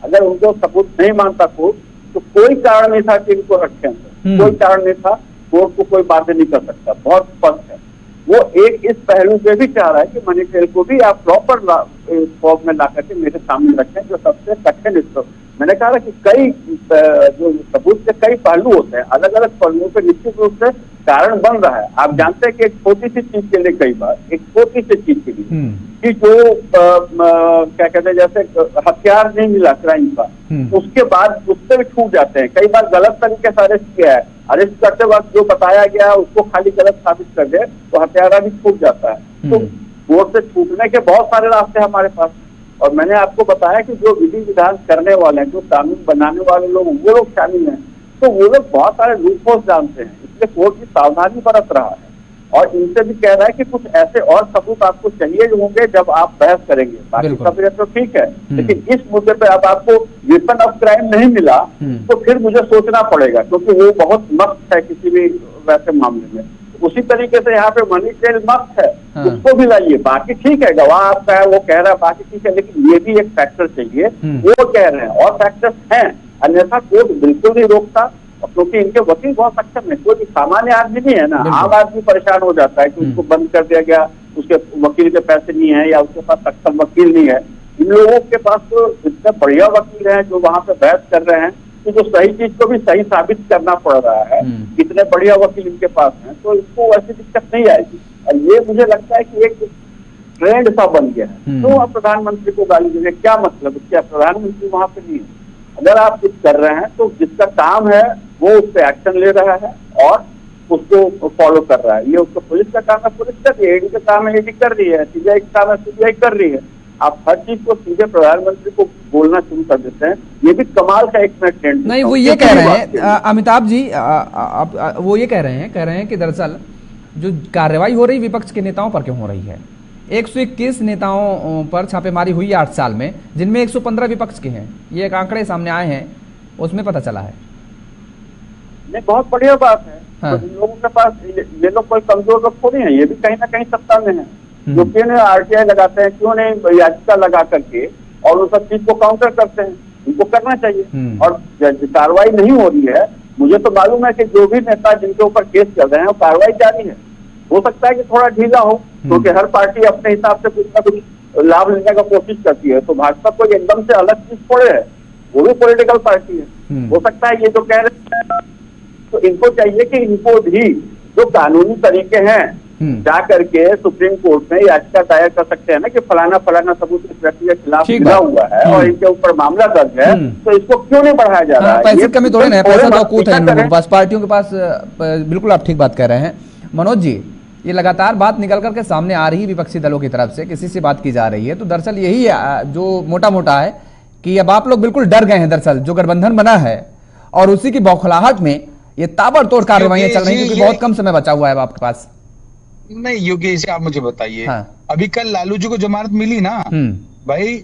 अगर उनको सबूत नहीं मानता कोर्ट तो कोई कारण नहीं था कि इनको रखें, कोई कारण नहीं था, कोर्ट को कोई बातें नहीं कर सकता, बहुत स्पष्ट है। वो एक इस पहलू पे भी चाह रहा है कि मनी ट्रेल को भी आप प्रॉपर फॉर्म में ला करके मेरे सामने रखें, जो सबसे कठिन इसको मैंने कहा कि कई जो सबूत के कई पहलू होते हैं, अलग अलग पहलुओं पर निश्चित रूप से कारण बन रहा है। आप जानते हैं कि एक छोटी सी चीज के लिए, कई बार एक छोटी सी चीज के लिए कि जो क्या कहते हैं, जैसे हथियार नहीं मिला क्राइम का, उसके बाद उससे भी छूट जाते हैं। कई बार गलत तरीके से अरेस्ट किया है, अरेस्ट करते वक्त जो बताया गया उसको खाली गलत साबित कर दे तो हथियारा भी छूट जाता है। तो कोर्ट से छूटने के बहुत सारे रास्ते हमारे पास, और मैंने आपको बताया कि जो विधि विधान करने वाले हैं, जो कानून बनाने वाले लोग, वो लोग शामिल हैं, तो वो लोग बहुत सारे लूपहोल्स जानते हैं, इसलिए कोर्ट भी सावधानी बरत रहा है और इनसे भी कह रहा है कि कुछ ऐसे और सबूत आपको चाहिए होंगे जब आप बहस करेंगे। बाकी सब तो ठीक है, लेकिन इस मुद्दे पे अब आपको वेपन ऑफ क्राइम नहीं मिला तो फिर मुझे सोचना पड़ेगा, क्योंकि वो बहुत मस्त है किसी भी वैसे मामले में। उसी तरीके से यहाँ पे मनी ट्रेल मस्त है, उसको भी लाइए। बाकी ठीक है, गवाह आपका है, वो कह रहा है, बाकी ठीक है, लेकिन ये भी एक फैक्टर चाहिए, वो कह रहे हैं और फैक्टर्स हैं, अन्यथा कोर्ट बिल्कुल नहीं रोकता, क्योंकि इनके वकील बहुत सक्षम है। कोई सामान्य आदमी नहीं है ना, आम आदमी परेशान हो जाता है कि उसको बंद कर दिया गया, उसके वकील के पैसे नहीं है या उसके पास सक्षम वकील नहीं है। इन लोगों के पास तो इतने बढ़िया वकील हैं जो वहां पे बहस कर रहे हैं कि जो सही चीज को भी सही साबित करना पड़ रहा है, इतने बढ़िया वकील इनके पास हैं, तो इसको ऐसी दिक्कत नहीं आएगी। और ये मुझे लगता है कि एक ट्रेंड सा बन गया है। तो आप प्रधानमंत्री को गाली दे रहे, क्या मतलब? क्या प्रधानमंत्री वहां पे नहीं है? अगर आप कुछ कर रहे हैं तो जिसका काम है वो उस पर एक्शन ले रहा है और उसको फॉलो कर रहा है। ये उसको पुलिस का काम है, पुलिस कर रही है, ईडी का काम है, ईडी कर रही है, सीबीआई का काम है, सीबीआई कर रही है। आप हर चीज को सीधे प्रधानमंत्री को बोलना शुरू कर देते हैं, ये भी कमाल का एक मिनट ट्रेंड नहीं। वो ये कह रहे हैं अमिताभ जी, वो ये कह रहे हैं कि दरअसल जो कार्रवाई हो रही विपक्ष के नेताओं पर क्यों हो रही है? 121 नेताओं पर छापेमारी हुई 8 साल में, जिनमें 115 विपक्ष के हैं। ये एक आंकड़े सामने आए हैं, उसमें पता चला है। नहीं, बहुत बढ़िया बात है। हाँ। तो इन लोगों के पास ये लोग कोई कमजोर लोग थोड़ी हैं, ये भी कहीं ना कहीं सत्ता में है। जो क्यों नहीं आरटीआई लगाते हैं, क्यों नहीं याचिका लगा करके और उस सब चीज को काउंटर करते हैं? इनको करना चाहिए। और कार्रवाई नहीं हो रही है, मुझे तो मालूम है कि जो भी नेता जिनके ऊपर केस चल रहे हैं वो कार्रवाई जारी है। हो सकता है कि थोड़ा ढीला हो, क्योंकि हर पार्टी अपने हिसाब से कुछ ना कुछ लाभ लेने का कोशिश करती है। तो भाजपा को एकदम से अलग चीज पड़े है, वो भी पॉलिटिकल पार्टी है। हो सकता है ये जो कह रहे हैं, तो इनको चाहिए कि इनको भी जो कानूनी तरीके हैं जा करके सुप्रीम कोर्ट में याचिका दायर कर सकते हैं ना कि फलाना फलाना सबूत इस व्यक्ति के खिलाफ मिला हुआ है और इनके ऊपर मामला दर्ज है, तो इसको क्यों नहीं बढ़ाया जा रहा है? पैसे की कमी थोड़ी ना है, पैसा तो कूद है इन लोगों के पास, पार्टियों के पास। बिल्कुल आप ठीक बात कह रहे हैं मनोज जी। ये लगातार बात निकल करके सामने आ रही है विपक्षी दलों की तरफ से, किसी से बात की जा रही है, तो दरअसल यही जो मोटा मोटा है कि अब आप लोग बिल्कुल डर गए हैं। दरअसल जो गठबंधन बना है और उसी की बौखलाहट में ये ताबड़तोड़ कार्रवाइयां चल रही हैं, क्योंकि बहुत कम समय बचा हुआ है आपके पास। नहीं योगेश, आप मुझे बताइए, अभी कल लालू जी को जमानत मिली ना भाई,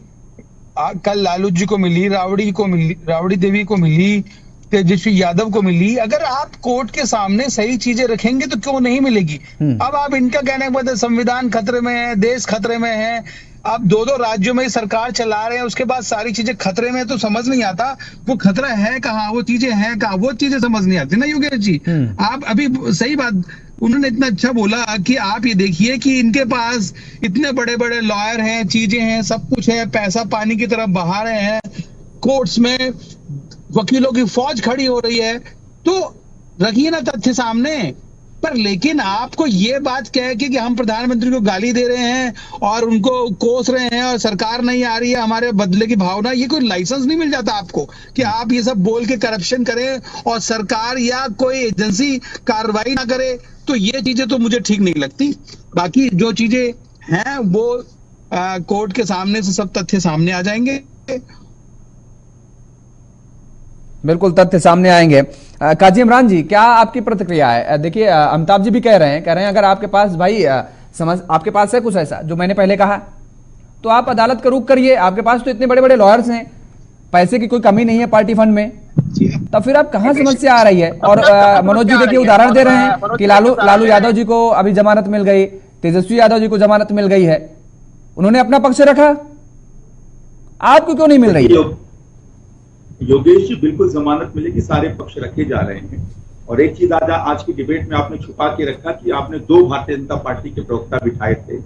कल लालू जी को मिली, राबड़ी देवी को मिली, तेजस्वी यादव को मिली। अगर आप कोर्ट के सामने सही चीजें रखेंगे तो क्यों नहीं मिलेगी? अब आप इनका कहने के बाद संविधान खतरे में है, देश खतरे में है, आप दो राज्यों में सरकार चला रहे हैं, उसके बाद सारी चीजें खतरे में, तो समझ नहीं आता वो खतरा है कहाँ, वो चीजें हैं कहाँ, वो चीजें समझ नहीं आती ना योगेश जी। आप अभी सही बात, उन्होंने इतना अच्छा बोला कि आप ये देखिए कि इनके पास इतने बड़े बड़े लॉयर हैं, चीजें हैं, सब कुछ है, पैसा पानी की तरफ बहा रहे हैं, कोर्ट्स में वकीलों की फौज खड़ी हो रही है, तो रखिए ना तथ्य सामने। पर लेकिन आपको ये बात कह के कि हम प्रधानमंत्री को गाली दे रहे हैं और उनको कोस रहे हैं और सरकार नहीं आ रही है, हमारे बदले की भावना, ये कोई लाइसेंस नहीं मिल जाता आपको कि आप ये सब बोल के करप्शन करें और सरकार या कोई एजेंसी कार्रवाई ना करे। तो ये चीजें तो मुझे ठीक नहीं लगती। बाकी जो चीजें हैं वो कोर्ट के सामने से सब तथ्य सामने आ जाएंगे। बिल्कुल तथ्य सामने आएंगे। काजी इमरान जी, क्या आपकी प्रतिक्रिया है? देखिए अमिताभ जी भी कह रहे हैं अगर आपके पास भाई समझ आपके पास है कुछ ऐसा जो मैंने पहले कहा, तो आप अदालत का रुख करिए। आपके पास तो इतने बड़े बड़े लॉयर्स हैं, पैसे की कोई कमी नहीं है पार्टी फंड में, तब फिर आप कहां समस्या आ रही है? और मनोज जी देखिए उदाहरण दे रहे हैं कि लालू यादव जी को अभी जमानत मिल गई, तेजस्वी यादव जी को जमानत मिल गई है, उन्होंने अपना पक्ष रखा, आपको क्यों नहीं मिल रही है? योगेश जी, बिल्कुल जमानत मिलेगी, सारे पक्ष रखे जा रहे हैं। और एक चीज आज की डिबेट में आपने छुपा के रखा कि आपने 2 भारतीय जनता पार्टी के प्रवक्ता बिठाए थे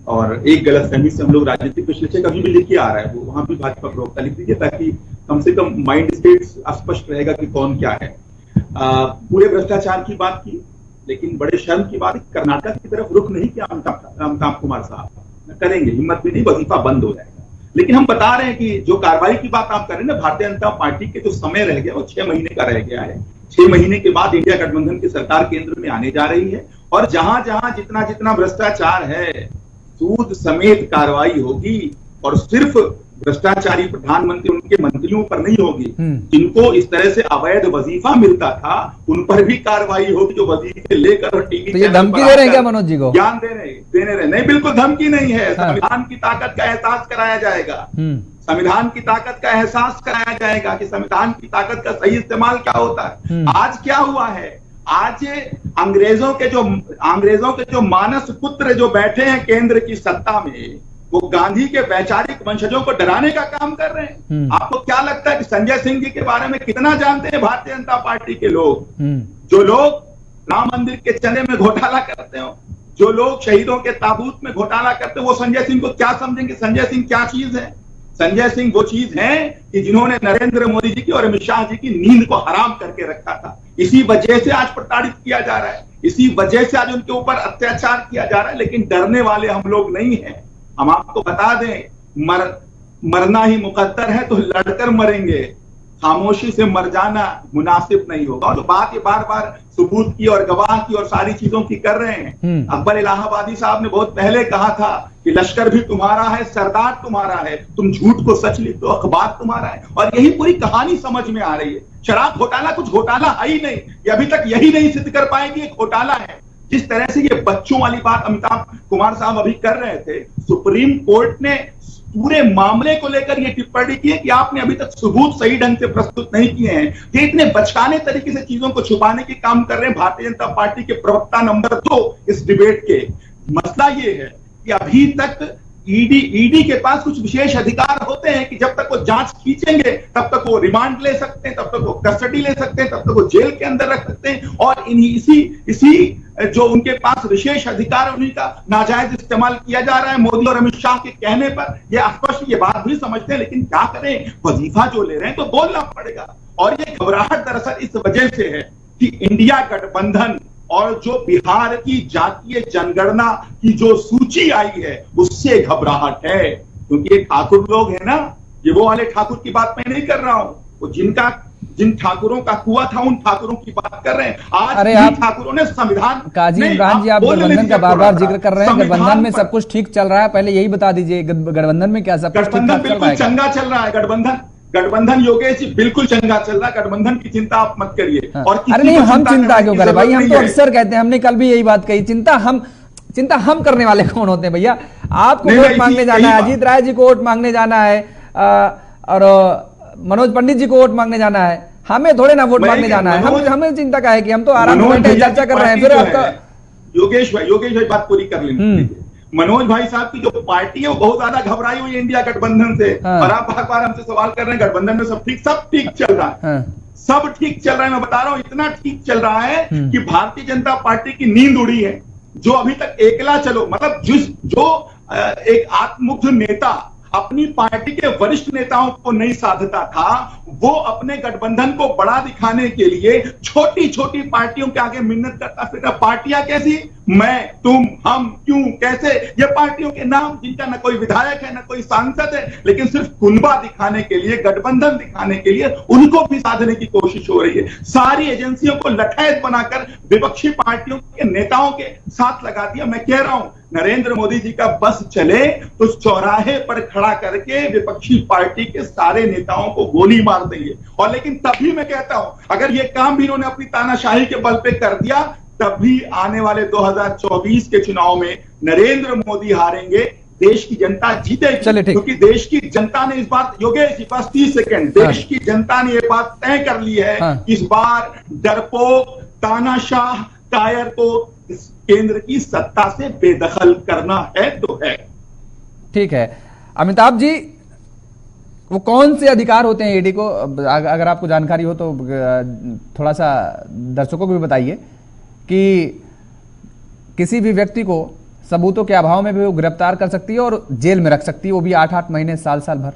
और एक गलतफहमी से हम लोग राजनीतिक विश्लेषक अभी भी लिख के आ रहा है, वो वहां भी भाजपा प्रवक्ता लिख दीजिए ताकि कम से कम माइंड स्टेट स्पष्ट रहेगा कि कौन क्या है। पूरे भ्रष्टाचार की बात की, लेकिन बड़े शर्म की बात कर्नाटक की तरफ रुख नहीं किया अमिताभ कुमार साहब। करेंगे, हिम्मत भी नहीं, वजीफा बंद हो जाएगा। लेकिन हम बता रहे हैं कि जो कार्रवाई की बात आप कर रहे हैं ना, भारतीय जनता पार्टी के जो समय रह गया वो 6 महीने का रह गया है। 6 महीने के बाद इंडिया गठबंधन की सरकार केंद्र में आने जा रही है और जहां जहां जितना जितना भ्रष्टाचार है, सूद समेत कार्रवाई होगी और सिर्फ भ्रष्टाचारी प्रधानमंत्री उनके मंत्रियों पर नहीं होगी, जिनको इस तरह से अवैध वजीफा मिलता था उन पर भी कार्रवाई होगी, जो वजीफे लेकर और टीवी तो ये धमकी दे रहे हैं क्या मनोज जी को? ज्ञान देने रहे नहीं, बिल्कुल धमकी नहीं है। संविधान की ताकत का एहसास कराया जाएगा, संविधान की ताकत का एहसास कराया जाएगा कि संविधान की ताकत का सही इस्तेमाल क्या होता है। आज क्या हुआ है, आज अंग्रेजों के जो मानस पुत्र जो बैठे हैं केंद्र की सत्ता में, वो गांधी के वैचारिक वंशजों को डराने का काम कर रहे हैं। आपको क्या लगता है कि संजय सिंह जी के बारे में कितना जानते हैं भारतीय जनता पार्टी के लोग? जो लोग राम मंदिर के चंदे में घोटाला करते हो, जो लोग शहीदों के ताबूत में घोटाला करते हो, वो संजय सिंह को क्या समझेंगे? संजय सिंह क्या चीज है? संजय सिंह वो चीज है कि जिन्होंने नरेंद्र मोदी जी की और अमित शाह जी की नींद को हराम करके रखा था। इसी वजह से आज प्रताड़ित किया जा रहा है, इसी वजह से आज उनके ऊपर अत्याचार किया जा रहा है। लेकिन डरने वाले हम लोग नहीं हैं। हम आपको बता दें, मरना ही मुकद्दर है तो लड़कर मरेंगे, खामोशी से मर जाना मुनासिब नहीं होगा। और जो बात ये बार बार सबूत की और गवाह की और सारी चीजों की कर रहे हैं, अकबर इलाहाबादी साहब ने बहुत पहले कहा था कि लश्कर भी तुम्हारा है, सरदार तुम्हारा है, तुम झूठ को सच लिख दो, अखबार तुम्हारा है। और यही पूरी कहानी समझ में आ रही है। शराब घोटाला कुछ घोटाला है ही नहीं, ये अभी तक यही नहीं सिद्ध कर पाए कि ये घोटाला है। जिस तरह से ये बच्चों वाली बात अमिताभ कुमार साहब अभी कर रहे थे, सुप्रीम कोर्ट ने पूरे मामले को लेकर ये टिप्पणी की है कि आपने अभी तक सबूत सही ढंग से प्रस्तुत नहीं किए हैं। ये इतने बचकाने तरीके से चीजों को छुपाने के काम कर रहे हैं भारतीय जनता पार्टी के प्रवक्ता नंबर 2 इस डिबेट के। मसला ये है कि अभी तक ईडी के पास कुछ विशेष अधिकार होते हैं कि जब तक वो जांच खींचेंगे तब तक वो रिमांड ले सकते हैं, तब तक वो कस्टडी ले सकते हैं, तब तक वो जेल के अंदर रख सकते हैं। और इसी जो उनके पास विशेष अधिकार उन्हीं का नाजायज इस्तेमाल किया जा रहा है मोदी और अमित शाह के कहने पर। ये स्पष्ट ये बात भी समझते हैं, लेकिन क्या करें, वजीफा जो ले रहे हैं तो बोलना पड़ेगा। और ये घबराहट दरअसल इस वजह से है कि इंडिया गठबंधन और जो बिहार की जातीय जनगणना की जो सूची आई है उससे घबराहट है। क्योंकि ये ठाकुर लोग है ना, ये वो वाले ठाकुर की बात मैं नहीं कर रहा हूं, वो जिन ठाकुरों का कुआ था उन ठाकुरों की बात कर रहे हैं। आज ठाकुरों ने संविधान, काजी इमरान जी, आप गठबंधन का बार बार जिक्र कर रहे हैं, गठबंधन में सब कुछ ठीक चल रहा है, पहले यही बता दीजिए गठबंधन में क्या सब कुछ ठीक चल रहा है? चंगा चल रहा है गठबंधन योगेश जी, बिल्कुल चंगा चल रहा है। गठबंधन की चिंता आप मत करिए। और अरे नहीं, हम चिंता क्यों करें भाई? हम तो अक्सर कहते हैं, हमने कल भी यही बात कही, चिंता हम करने वाले कौन होते हैं भैया? आपको वोट मांगने जाना है, अजीत राय जी को वोट मांगने जाना है, और मनोज पंडित जी को वोट मांगने जाना है, हमें थोड़े ना वोट मांगने जाना है। हमें चिंता का है कि हम तो आराम से बैठे चर्चा कर रहे हैं। फिर आपका योगेश भाई बात पूरी कर लेंगे। मनोज भाई साहब की जो पार्टी है वो बहुत ज्यादा घबराई हुई है इंडिया गठबंधन से। और आप बार बार हमसे सवाल कर रहे हैं गठबंधन में सब ठीक चल रहा है। सब ठीक चल रहा है, मैं बता रहा हूं इतना ठीक चल रहा है कि भारतीय जनता पार्टी की नींद उड़ी है। जो अभी तक एकला चलो, मतलब जो एक आत्ममुग्ध नेता अपनी पार्टी के वरिष्ठ नेताओं को नहीं साधता था, वो अपने गठबंधन को बड़ा दिखाने के लिए छोटी छोटी पार्टियों के आगे मिन्नत करता फिरता। पार्टियां कैसी? मैं, तुम, हम, क्यों, कैसे, ये पार्टियों के नाम जिनका न कोई विधायक है न कोई सांसद है, लेकिन सिर्फ कुनबा दिखाने के लिए, गठबंधन दिखाने के लिए उनको भी साधने की कोशिश हो रही है। सारी एजेंसियों को लठैत बनाकर विपक्षी पार्टियों के नेताओं के साथ लगा दिया। मैं कह रहा हूं नरेंद्र मोदी जी का बस चले तो चौराहे पर खड़ा करके विपक्षी पार्टी के सारे नेताओं को गोली मार देंगे। और लेकिन तभी मैं कहता हूं अगर ये काम भी इन्होंने अपनी तानाशाही के बल पे कर दिया, तभी आने वाले 2024 के चुनाव में नरेंद्र मोदी हारेंगे, देश की जनता जीतेगी। क्योंकि देश की जनता ने इस बार, योगेश जी बस 30 सेकंड, देश की जनता ने यह बात तय कर ली है कि इस बार डरपोक, तानाशाह, कायर को केंद्र की सत्ता से बेदखल करना है तो है। ठीक है अमिताभ जी, वो कौन से अधिकार होते हैं ईडी को, अगर आपको जानकारी हो तो थोड़ा सा दर्शकों को भी बताइए कि किसी भी व्यक्ति को सबूतों के अभाव में भी वो गिरफ्तार कर सकती है और जेल में रख सकती है, वो भी 8-8 महीने, साल भर।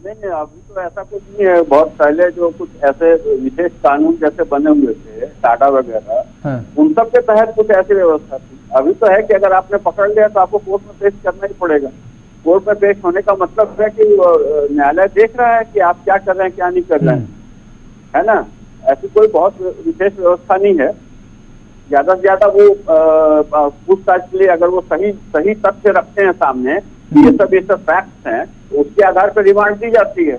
नहीं, अभी तो ऐसा कुछ नहीं है। बहुत पहले जो कुछ ऐसे विशेष कानून जैसे बने हुए थे, टाटा वगैरह, उन सब के तहत कुछ ऐसी व्यवस्था थी। अभी तो है कि अगर आपने पकड़ लिया तो आपको कोर्ट में पेश करना ही पड़ेगा। कोर्ट में पेश होने का मतलब है कि न्यायालय देख रहा है कि आप क्या कर रहे हैं, क्या नहीं कर रहे हैं, है ना। ऐसी कोई बहुत विशेष व्यवस्था नहीं है। ज्यादा से ज्यादा वो पूछताछ के लिए अगर वो सही तथ्य रखते हैं सामने, ये सब फैक्ट्स हैं, तो उसके आधार पर रिमांड दी जाती है।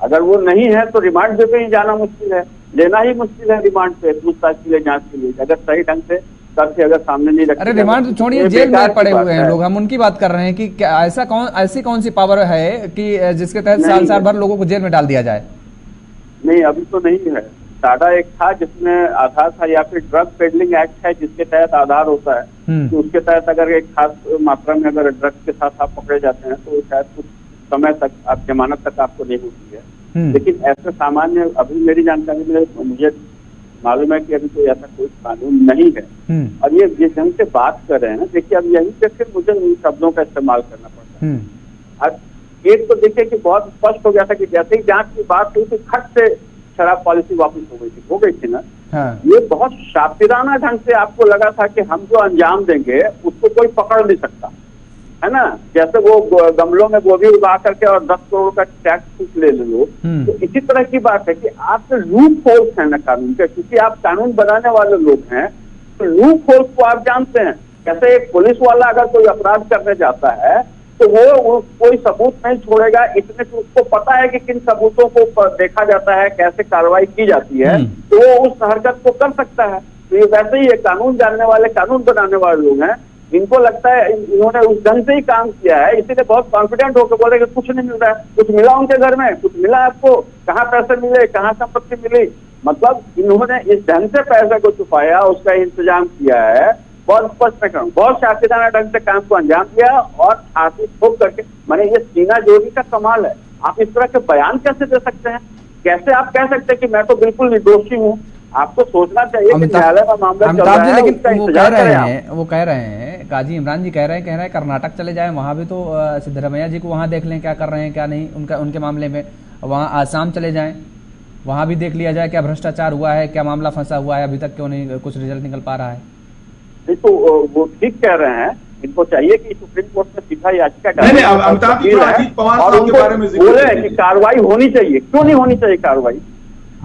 अगर वो नहीं है तो रिमांड पे ही जाना मुश्किल है, लेना ही मुश्किल है रिमांड पे, पूछताछ के लिए, जांच के लिए, अगर सही ढंग से तथ्य अगर सामने नहीं रखते। अरे रिमांड तो छोड़िए, जेल में पड़े हुए हैं लोग, हम उनकी बात कर रहे हैं कि क्या ऐसी कौन सी पावर है कि जिसके तहत साल भर लोगों को जेल में डाल दिया जाए। नहीं, अभी तो नहीं है। टाटा एक था जिसमें आधार था, या फिर ड्रग पेडलिंग एक्ट है जिसके तहत आधार होता है, तो उसके तहत अगर एक खास मात्रा में अगर ड्रग्स के साथ आप पकड़े जाते हैं तो शायद कुछ समय तक आप जमानत तक आपको नहीं होती है। लेकिन ऐसे सामान्य, अभी मेरी जानकारी में मुझे मालूम है कि अभी कोई ऐसा कोई कानून नहीं है। और ये जिस ढंग से बात कर रहे हैं ना, देखिए अब यहीं पे फिर मुझे उन शब्दों का इस्तेमाल करना पड़ता है। अब एक तो देखिए कि बहुत स्पष्ट हो गया था कि जैसे ही जांच की बात हुई तो खट से शराब पॉलिसी वापस हो गई थी ना। ये बहुत शातिराना ढंग से आपको लगा था कि हम जो अंजाम देंगे उसको कोई पकड़ नहीं सकता, है ना। जैसे वो गमलों में गोभी उगा करके और 10 करोड़ का टैक्स ले लो, तो इसी तरह की बात है कि आपके लूप होल्स है ना कानून के, क्योंकि आप कानून बनाने वाले लोग हैं, तो लूप होल्स को आप जानते हैं। जैसे एक पुलिस वाला अगर कोई अपराध करने जाता है तो वो कोई सबूत नहीं छोड़ेगा, इतने तो उसको पता है कि किन सबूतों को देखा जाता है, कैसे कार्रवाई की जाती है, तो वो उस हरकत को कर सकता है। तो ये वैसे ही कानून जानने वाले, कानून बनाने वाले लोग हैं, इनको लगता है इन्होंने उस ढंग से ही काम किया है, इसीलिए बहुत कॉन्फिडेंट होकर बोले कि कुछ नहीं मिल रहा है। कुछ मिला उनके घर में? कुछ मिला आपको? कहाँ पैसे मिले, कहाँ संपत्ति मिली? मतलब इन्होंने इस ढंग से पैसे को छुपाया, उसका इंतजाम किया है, बहुत स्पष्ट, बहुत शातिराना ढंग से काम को अंजाम दिया और छाती ठोक करके। मैंने ये सीना जोड़ी का कमाल है। आप इस तरह के बयान कैसे दे सकते हैं? कैसे आप कह सकते हैं कि मैं तो बिल्कुल निर्दोषी हूँ? आपको सोचना चाहिए कि न्यायालय का मामला चल रहा है, लेकिन उसका वो इंतजार करें। वो कह रहे हैं काजी इमरान जी कह रहे हैं कर्नाटक चले जाएं, वहां भी तो सिद्धरमैया जी को वहां देख लें क्या कर रहे हैं क्या नहीं उनके मामले में। वहां आसाम चले जाएं, वहां भी देख लिया जाए क्या भ्रष्टाचार हुआ है, क्या मामला फंसा हुआ है, अभी तक क्यों नहीं कुछ रिजल्ट निकल पा रहा है। नहीं तो वो ठीक कह रहे हैं, इनको चाहिए कि सुप्रीम कोर्ट में सीधा याचिका डालें और उनको बोले कि कार्रवाई होनी चाहिए। क्यों नहीं होनी चाहिए कार्रवाई?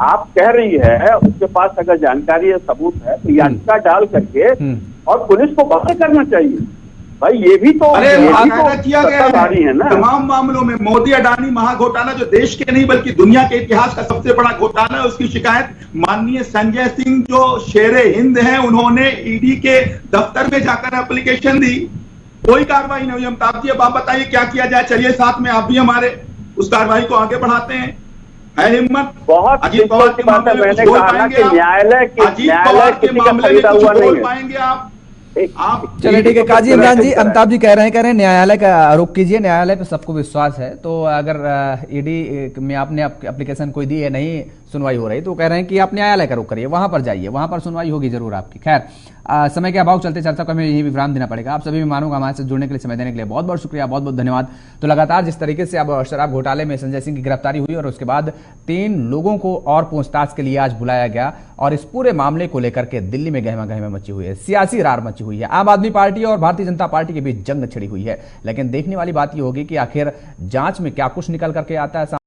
आप कह रही है उसके पास अगर जानकारी है, सबूत है, तो याचिका डाल करके और पुलिस को बाहर करना चाहिए। भाई ये भी तो किया गया है ना तमाम मामलों में। मोदी अडानी महाघोटाला जो देश के नहीं बल्कि दुनिया के इतिहास का सबसे बड़ा घोटाला है, उसकी शिकायत माननीय संजय सिंह जो शेरे हिंद हैं, उन्होंने ईडी के दफ्तर में जाकर एप्लीकेशन दी। कोई कार्रवाई नहीं हुई। अमिताभ जी अब आप बताइए क्या किया जाए, चलिए साथ में आप भी हमारे उस कार्रवाई को आगे बढ़ाते हैं, है हिम्मत? बहुत अजीत पवार के मामले में मैंने कुछ बोल कहा ना पाएंगे कि आप? न्यायालय अजीत पवार के किसी का मामले में खरीदा कुछ हुआ नहीं बोल है। पाएंगे आप? चलिए ठीक है, काजी इमरान जी, अमिताभ जी कह रहे हैं न्यायालय का आरोप कीजिए, न्यायालय पे सबको विश्वास है। तो अगर ईडी में आपने एप्लीकेशन कोई दी है, नहीं सुनवाई हो रही, तो कह रहे हैं कि आप न्यायालय का रुख करिए, वहां पर जाइए, वहां पर सुनवाई होगी जरूर आपकी। खैर समय के अभाव चलते चर्चा को हमें यही विराम देना पड़ेगा। आप सभी मेहमानों का हमारे साथ जुड़ने के लिए, समय देने के लिए बहुत बहुत शुक्रिया, बहुत बहुत धन्यवाद। तो लगातार जिस तरीके से अब शराब घोटाले में संजय सिंह की गिरफ्तारी हुई और उसके बाद 3 लोगों को और पूछताछ के लिए आज बुलाया गया और इस पूरे मामले को लेकर के दिल्ली में गहमा गहमा मची हुई है, सियासी रार मची हुई है। आम आदमी पार्टी और भारतीय जनता पार्टी के बीच जंग छिड़ी हुई है। लेकिन देखने वाली बात यह होगी कि आखिर जांच में क्या कुछ निकल करके आता है।